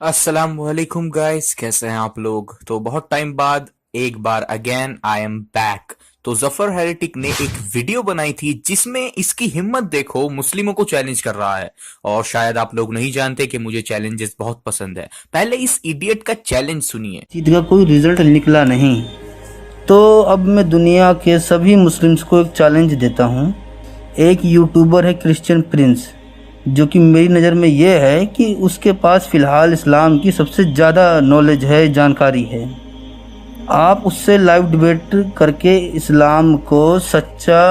अस्सलाम वालेकुम गाइस, कैसे हैं आप लोग। तो बहुत टाइम बाद एक बार अगेन आई एम बैक। तो जफर हेरेटिक ने एक वीडियो बनाई थी जिसमें इसकी हिम्मत देखो, मुस्लिमों को चैलेंज कर रहा है। और शायद आप लोग नहीं जानते कि मुझे चैलेंजेस बहुत पसंद है। पहले इस इडियट का चैलेंज सुनिए। चीज का कोई रिजल्ट निकला नहीं, तो अब मैं दुनिया के सभी मुस्लिम्स को एक चैलेंज देता हूँ। एक यूट्यूबर है क्रिश्चियन प्रिंस, जो कि मेरी नज़र में ये है कि उसके पास फ़िलहाल इस्लाम की सबसे ज़्यादा नॉलेज है, जानकारी है। आप उससे लाइव डिबेट करके इस्लाम को सच्चा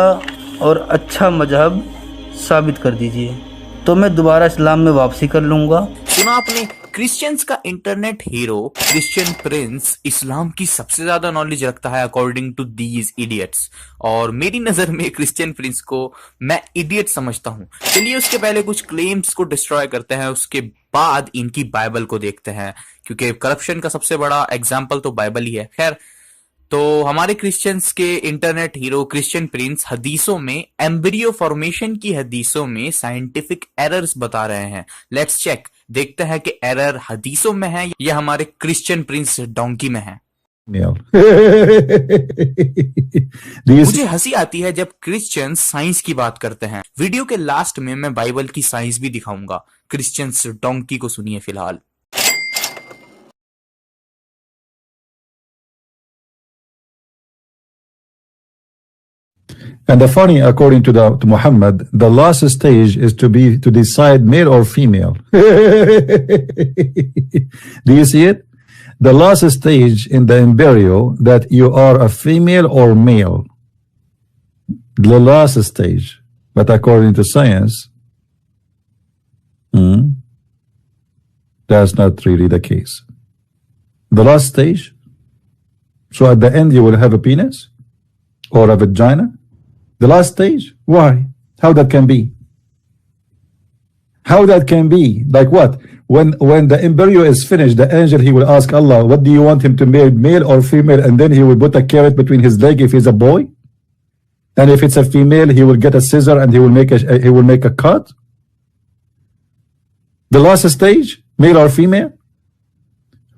और अच्छा मजहब साबित कर दीजिए, तो मैं दोबारा इस्लाम में वापसी कर लूँगा। सुना आपने, क्रिश्चियंस का इंटरनेट हीरो क्रिश्चियन प्रिंस इस्लाम की सबसे ज्यादा नॉलेज रखता है अकॉर्डिंग टू दीज इडियट्स। और मेरी नजर में क्रिश्चियन प्रिंस को मैं इडियट समझता हूं। चलिए उसके पहले कुछ क्लेम्स को डिस्ट्रॉय करते हैं, उसके बाद इनकी बाइबल को देखते हैं, क्योंकि करप्शन का सबसे बड़ा एग्जाम्पल तो बाइबल ही है। खैर, तो हमारे क्रिश्चियंस के इंटरनेट हीरो क्रिश्चियन प्रिंस हदीसों में, एम्ब्रियो फॉर्मेशन की हदीसों में साइंटिफिक एरर्स बता रहे हैं। लेट्स चेक, देखते हैं कि एरर हदीसों में है या हमारे क्रिश्चियन प्रिंस डोंकी में है। मुझे हंसी आती है जब क्रिश्चियंस साइंस की बात करते हैं। वीडियो के लास्ट में मैं बाइबल की साइंस भी दिखाऊंगा। क्रिश्चियंस डोंकी को सुनिए फिलहाल। And the funny, according to to Muhammad, the last stage is to decide male or female. Do you see it? The last stage in the embryo, that you are a female or male. The last stage. But according to science, that's not really the case. The last stage. So at the end, you will have a penis or a vagina. The last stage? Why? How that can be? How that can be? Like what? When the embryo is finished, the angel, he will ask Allah, what do you want him to marry, male or female? And then he will put a carrot between his leg if he's a boy. And if it's a female, he will get a scissor and he will make a cut. The last stage, male or female?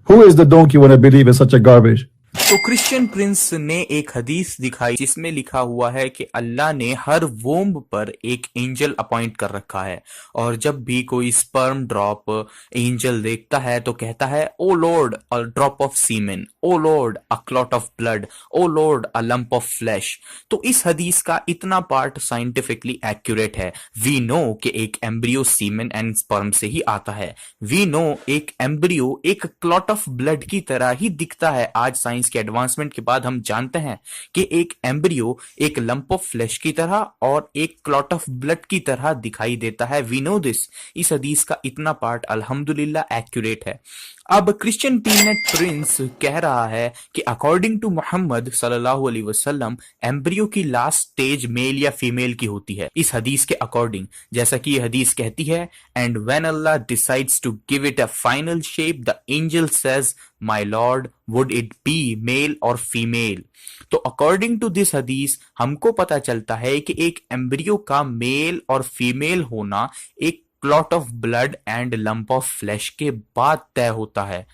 Who is the donkey when I believe in such a garbage? तो Christian Prince ने एक हदीस दिखाई जिसमें लिखा हुआ है कि अल्लाह ने हर वोम्ब पर एक एंजल अपॉइंट कर रखा है, और जब भी कोई स्पर्म ड्रॉप एंजल देखता है तो कहता है, O lord a drop of semen, O lord a clot of blood, O lord a lump of flesh. तो इस हदीस का इतना पार्ट साइंटिफिकली एक्यूरेट है। वी नो कि एक एम्ब्रियो सीमेन एंड स्पर्म से ही आता है। वी नो एक एम्ब्रियो एक क्लॉट ऑफ ब्लड की तरह ही दिखता है। आज साइंस के एडवांसमेंट के बाद हम जानते हैं कि एक एम्ब्रियो एक लंप ऑफ फ्लैश की तरह और एक क्लॉट ऑफ ब्लड की तरह दिखाई देता है। We know this. इस हदीस का इतना पार्ट अल्हम्दुलिल्लाह एक्यूरेट है। अब क्रिश्चियन पीनट प्रिंस कह रहा है कि अकॉर्डिंग टू मोहम्मद सल्लल्लाहु अलैहि वसल्लम एम्ब्रियो की लास्ट स्टेज मेल या फीमेल की होती है, इस हदीस के अकॉर्डिंग। जैसा कि ये हदीस कहती है, and when Allah decides to give it a final shape the angel says, my lord would it be male or female. तो अकॉर्डिंग टू दिस हदीस हमको पता चलता है कि एक एम्ब्रियो का मेल और फीमेल होना एक clot of blood and lump of flash के बाद तय होता है,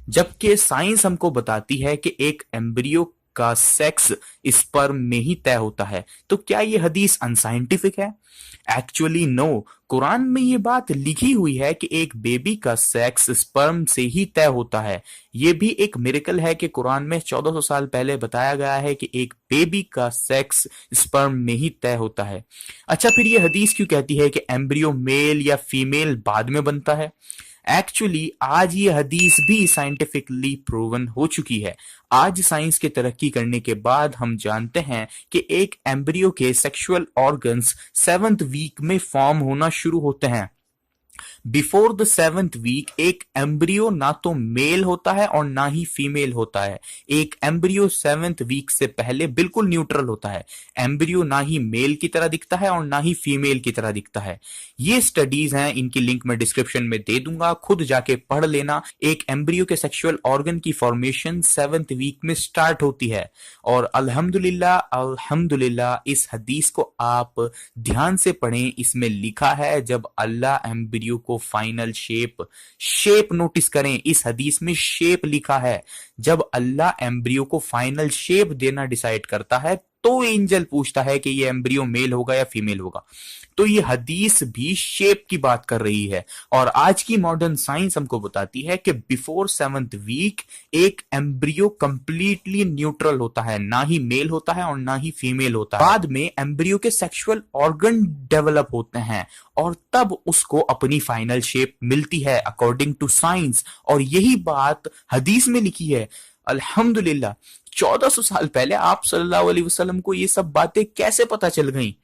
जबकि साइंस हमको बताती है कि एक एम्ब्रियो का सेक्स स्पर्म में ही तय होता है। तो क्या ये हदीस अनसाइंटिफिक है? Actually no. कुरान में ये बात लिखी हुई है कि एक बेबी का सेक्स स्पर्म से ही तय होता है। ये भी एक मिरेकल है कि कुरान में 1400 साल पहले बताया गया है कि एक बेबी का सेक्स स्पर्म में ही तय होता है। अच्छा, फिर ये हदीस क्यों कहती है कि एम्ब्रियो मेल या फीमेल बाद में बनता है? एक्चुअली आज ये हदीस भी साइंटिफिकली प्रूवन हो चुकी है। आज साइंस के तरक्की करने के बाद हम जानते हैं कि एक एम्ब्रियो के सेक्सुअल ऑर्गन्स 7th वीक में फॉर्म होना शुरू होते हैं। बिफोर द 7th वीक एक एम्ब्रियो ना तो मेल होता है और ना ही फीमेल होता है। एक एम्ब्रियो 7th वीक से पहले बिल्कुल न्यूट्रल होता है। एम्ब्रियो ना ही मेल की तरह दिखता है और ना ही फीमेल की तरह दिखता है। ये स्टडीज हैं, इनकी लिंक मैं डिस्क्रिप्शन में दे दूंगा, खुद जाके पढ़ लेना। एक एम्ब्रियो के सेक्सुअल ऑर्गन की फॉर्मेशन 7th वीक में स्टार्ट होती है। और अल्हम्दुलिल्लाह अल्हम्दुलिल्लाह इस हदीस को आप ध्यान से पढ़ें। इसमें लिखा है जब अल्लाह एम्ब्रियो एम्ब्रियो को फाइनल शेप नोटिस करें, इस हदीस में शेप लिखा है। जब अल्लाह एम्ब्रियो को फाइनल शेप देना डिसाइड करता है तो एंजल पूछता है कि ये एम्ब्रियो मेल होगा या फीमेल होगा। तो ये हदीस भी शेप की बात कर रही है। और आज की मॉडर्न साइंस हमको बताती है कि बिफोर 7th वीक एक एम्ब्रियो कंप्लीटली न्यूट्रल होता है, ना ही मेल होता है और ना ही फीमेल होता है। बाद में एम्ब्रियो के सेक्सुअल ऑर्गन डेवलप होते हैं और तब उसको अपनी फाइनल शेप मिलती है अकॉर्डिंग टू साइंस। और यही बात हदीस में लिखी है। अल्हम्दुलिल्लाह 1400 साल पहले आप सल्लल्लाहु अलैहि वसल्लम को ये सब बातें कैसे पता चल गई,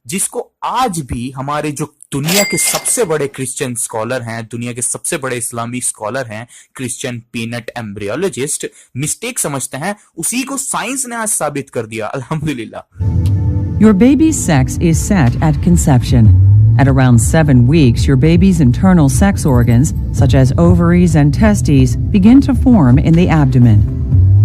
जिसको आज भी हमारे जो दुनिया के सबसे बड़े क्रिश्चियन स्कॉलर हैं, दुनिया के सबसे बड़े इस्लामी स्कॉलर हैं, क्रिश्चियन पीनट एम्ब्रियोलॉजिस्ट मिस्टेक समझते हैं, उसी को साइंस ने आज साबित कर दिया। अल्हम्दुलिल्लाह। Your baby's sex is set at conception. At around 7 weeks, your baby's internal sex organs, such as ovaries and testes, begin to form in the abdomen.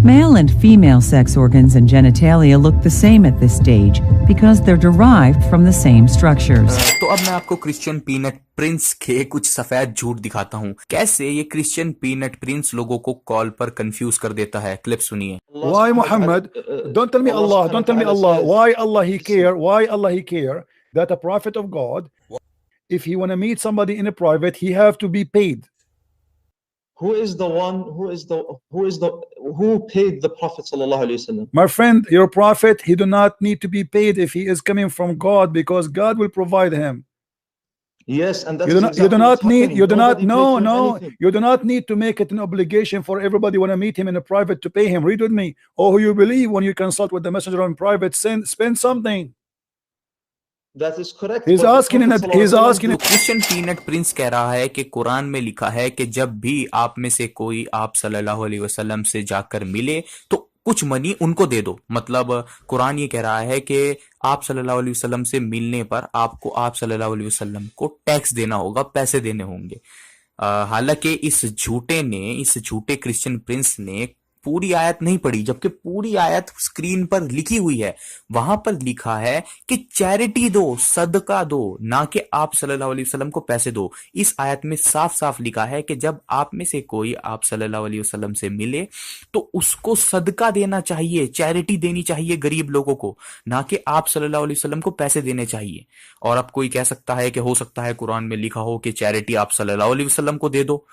Male and female sex organs and genitalia look the same at this stage because they're derived from the same structures. तो अब मैं आपको Christian peanut Prince के कुछ सफेद झूठ दिखाता हूँ, कैसे ये क्रिश्चियन पीनट प्रिंस लोगों को कॉल पर कंफ्यूज कर देता है। क्लिप सुनिए। Why Muhammad? Don't tell me Allah. Don't tell me Allah. Why Allah he care? Why Allah he care that a prophet of God, if he want to meet somebody in a private, he have to be paid. Who paid the Prophet sallallahu alaihi wasallam? My friend, your prophet, he do not need to be paid if he is coming from God, because God will provide him. Yes, and that's You do not, you do exactly not what's need, happening. you do not, Nobody no, paid him no, anything. you do not need to make it an obligation for everybody want to meet him in a private to pay him. Read with me. Oh, who you believe when you consult with the messenger in private, spend something. That is correct. He's But the asking in Prophet a, he's sallallahu alaihi asking तो in, Christian peanut Prince कह रहा है कि कुरान में लिखा है कि जब भी आप में से कोई आप सल्लल्लाहु अलैहि वसल्लम से जाकर मिले तो कुछ मनी उनको दे दो। मतलब कुरान ये कह रहा है कि आप सल्लल्लाहु अलैहि वसल्लम से मिलने पर आपको आप सल्लल्लाहु अलैहि वसल्लम को टैक्स देना होगा, पैसे देने होंगे। हालांकि इस झूठे क्रिश्चियन प्रिंस ने पूरी आयत नहीं पढ़ी, जबकि पूरी आयत स्क्रीन पर लिखी हुई है। वहां पर लिखा है कि चैरिटी दो, सदका दो, ना कि आप सल्लल्लाहु अलैहि वसल्लम को पैसे दो। इस आयत में साफ साफ लिखा है कि जब आप में से कोई आप सल्लल्लाहु अलैहि वसल्लम से मिले तो उसको सदका देना चाहिए, चैरिटी देनी चाहिए गरीब लोगों को, ना कि आप सल्लल्लाहु अलैहि वसल्लम को पैसे देने चाहिए। और अब कोई कह सकता है कि हो सकता है कुरान में लिखा हो कि चैरिटी आप सल्लल्लाहु अलैहि वसल्लम को दे दो।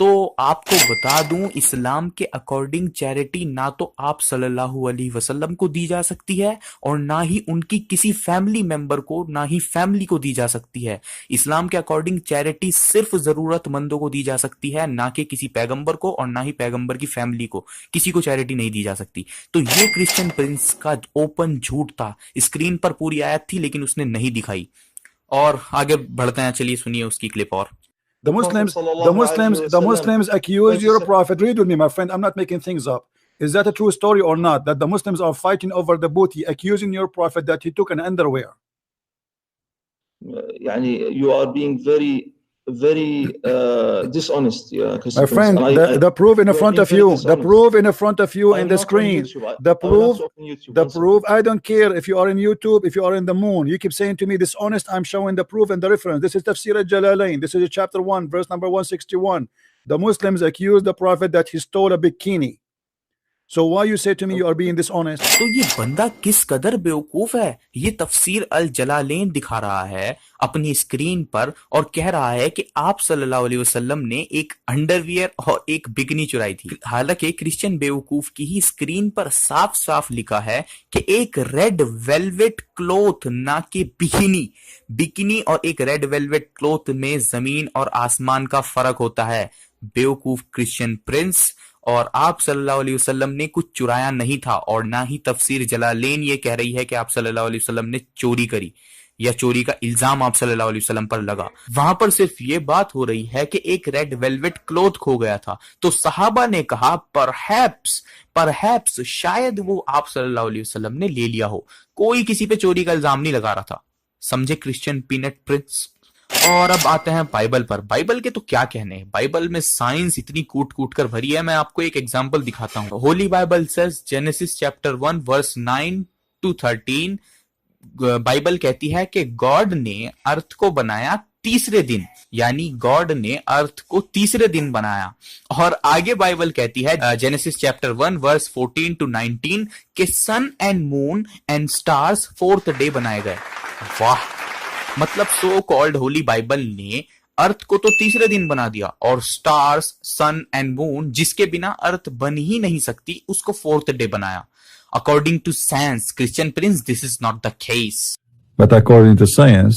तो आपको बता दूं, इस्लाम के अकॉर्डिंग चैरिटी ना तो आप सल्लल्लाहु अलैहि वसल्लम को दी जा सकती है और ना ही उनकी किसी फैमिली मेंबर को, ना ही फैमिली को दी जा सकती है। इस्लाम के अकॉर्डिंग चैरिटी सिर्फ जरूरतमंदों को दी जा सकती है, ना कि किसी पैगंबर को और ना ही पैगंबर की फैमिली को, किसी को चैरिटी नहीं दी जा सकती। तो ये क्रिश्चियन प्रिंस का ओपन झूठ था। स्क्रीन पर पूरी आयत थी लेकिन उसने नहीं दिखाई। और आगे बढ़ते हैं, चलिए सुनिए उसकी क्लिप। और the Muslims accuse your prophet. Read with me, my friend. I'm not making things up. Is that a true story or not? That the Muslims are fighting over the booty, accusing your prophet that he took an underwear. You are being very dishonest, my friend. The proof in front of you. The proof in front of you in the screen. The proof. I don't care if you are in YouTube, if you are in the moon. You keep saying to me dishonest. I'm showing the proof and the reference. This is Tafsir al-Jalalain. This is chapter 1, verse number 161. The Muslims accuse the prophet that he stole a bikini. So why you say to me you are being dishonest? तो ये बंदा किस कदर बेवकूफ है। ये तफसीर अल जलालैन दिखा रहा है अपनी स्क्रीन पर और कह रहा है कि आप सल्लल्लाहु अलैहि वसल्लम ने एक अंडरवियर और एक बिकनी चुराई थी। हालांकि क्रिश्चियन बेवकूफ की ही स्क्रीन पर साफ साफ लिखा है कि एक रेड वेलवेट क्लॉथ, ना कि बिकिनी और एक रेड वेलवेट क्लॉथ में जमीन और आसमान का फर्क होता है। बेवकूफ क्रिश्चियन प्रिंस। और आप सल्लल्लाहु अलैहि वसल्लम ने कुछ चुराया नहीं था और ना ही तफसीर जलालैन ये कह रही है कि आप सल्लल्लाहु अलैहि वसल्लम ने चोरी करी या चोरी का इल्जाम आप सल्लल्लाहु अलैहि वसल्लम पर लगा। वहां पर सिर्फ ये बात हो रही है कि एक रेड वेलवेट क्लॉथ खो गया था। तो सहाबा ने कहा परहैप्स शायद वो आप सल्लल्लाहु अलैहि वसल्लम ने ले लिया हो। कोई किसी पे चोरी का इल्जाम नहीं लगा रहा था। समझे क्रिश्चियन पीनट प्रिंस। और अब आते हैं बाइबल पर। बाइबल के तो क्या कहने हैं, बाइबल में साइंस इतनी कूट कर भरी है। मैं आपको एक एग्जांपल दिखाता हूं। Holy Bible says Genesis chapter 1 verse 9 to 13, Bible कहती है कि गॉड ने अर्थ को बनाया तीसरे दिन, यानी गॉड ने अर्थ को तीसरे दिन बनाया। और आगे बाइबल कहती है जेनेसिस चैप्टर 1 वर्स 14 to 19 के sun and moon and stars fourth day बनाए गए। वाह, मतलब सो कॉल्ड होली बाइबल ने अर्थ को तो तीसरे दिन बना दिया और स्टार्स, सन एंड मून जिसके बिना अर्थ बन ही नहीं सकती उसको फोर्थ डे बनाया। According to science, Christian prince, this is not the case. But according to science,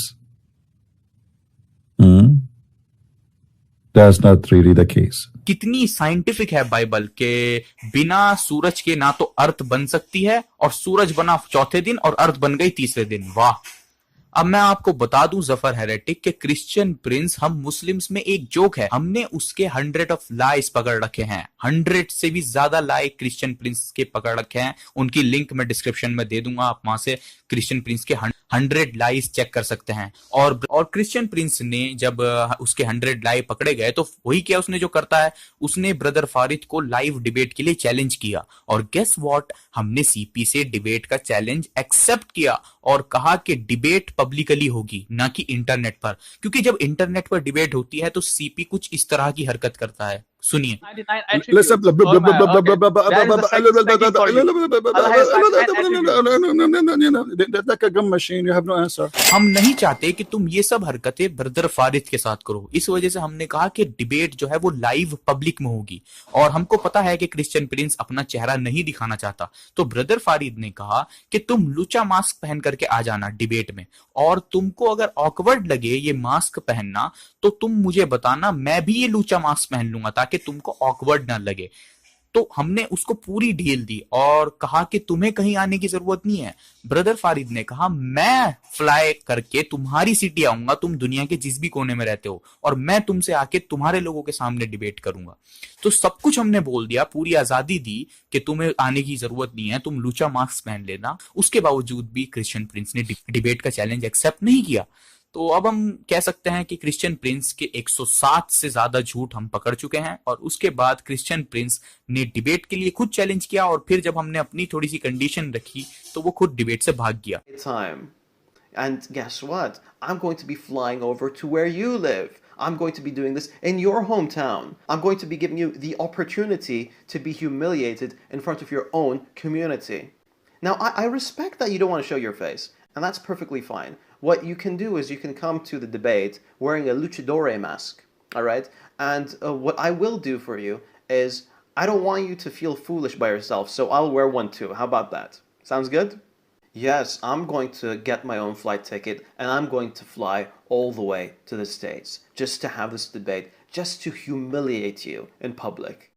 that's not really the case. कितनी साइंटिफिक है बाइबल के बिना सूरज के ना तो अर्थ बन सकती है और सूरज बना चौथे दिन और अर्थ बन गई तीसरे दिन। वाह। अब मैं आपको बता दूं जफर हेरेटिक के क्रिश्चियन प्रिंस हम मुस्लिम्स में एक जोक है, हमने उसके 100 ऑफ लाइस पकड़ रखे हैं। 100 से भी ज्यादा लाई क्रिश्चियन प्रिंस के पकड़ रखे हैं। उनकी लिंक मैं डिस्क्रिप्शन में दे दूंगा, आप वहां से क्रिश्चियन प्रिंस के 100 लाइस चेक कर सकते हैं। और क्रिश्चियन प्रिंस ने जब उसके 100 लाई पकड़े गए तो वही क्या उसने जो करता है, उसने ब्रदर फारिद को लाइव डिबेट के लिए चैलेंज किया। और गेस व्हाट, हमने सीपी से डिबेट का चैलेंज एक्सेप्ट किया और कहा कि डिबेट पब्लिकली होगी, ना कि इंटरनेट पर, क्योंकि जब इंटरनेट पर डिबेट होती है तो सीपी कुछ इस तरह की हरकत करता है। सुनिए, Listen, blah, blah, blah, blah, blah, blah, blah, blah, that's like a gum machine. You have no answer. हम नहीं चाहते कि तुम ये सब हरकतें ब्रदर फारिद के साथ करो, इस वजह से हमने कहा कि डिबेट जो है वो लाइव पब्लिक में होगी। और हमको पता है कि क्रिश्चियन प्रिंस अपना चेहरा नहीं दिखाना चाहता, तो ब्रदर फारिद ने कहा कि तुम लूचा मास्क पहन करके आ जाना डिबेट में, और तुमको अगर ऑकवर्ड लगे ये मास्क पहनना तो तुम मुझे बताना, मैं भी ये लूचा मास्क पहन लूंगा ताकि तुमको ऑकवर्ड ना लगे। तो हमने उसको पूरी डील दी और कहा कि तुम्हें कहीं आने की जरूरत नहीं है। ब्रदर फारिद ने कहा मैं फ्लाई करके तुम्हारी सिटी आऊंगा, तुम दुनिया के जिस भी कोने में रहते हो, और मैं तुमसे आके तुम्हारे लोगों के सामने डिबेट करूंगा। तो सब कुछ हमने बोल दिया, पूरी आजादी दी कि तुम्हें आने की जरूरत नहीं है, तुम लूचा मास्क पहन लेना। उसके बावजूद भी क्रिश्चियन प्रिंस ने डिबेट का चैलेंज एक्सेप्ट नहीं किया। तो अब हम कह सकते हैं कि क्रिश्चियन प्रिंस के 107 से ज्यादा झूठ हम पकड़ चुके हैं। और उसके बाद क्रिश्चियन प्रिंस ने डिबेट के लिए खुद चैलेंज किया, और फिर जब हमने अपनी थोड़ी सी कंडीशन रखी तो वो खुद डिबेट से भाग गया। Time. And guess what? I'm going to be flying over to where you live. I'm going to be doing this in your hometown. I'm going to be giving you the opportunity to be humiliated in front of your own community. Now, I respect that you don't want to show your face, and that's perfectly fine. What you can do is you can come to the debate wearing a luchadore mask, all right? And what I will do for you is I don't want you to feel foolish by yourself, so I'll wear one too. How about that? Sounds good? Yes, I'm going to get my own flight ticket and I'm going to fly all the way to the States just to have this debate, just to humiliate you in public.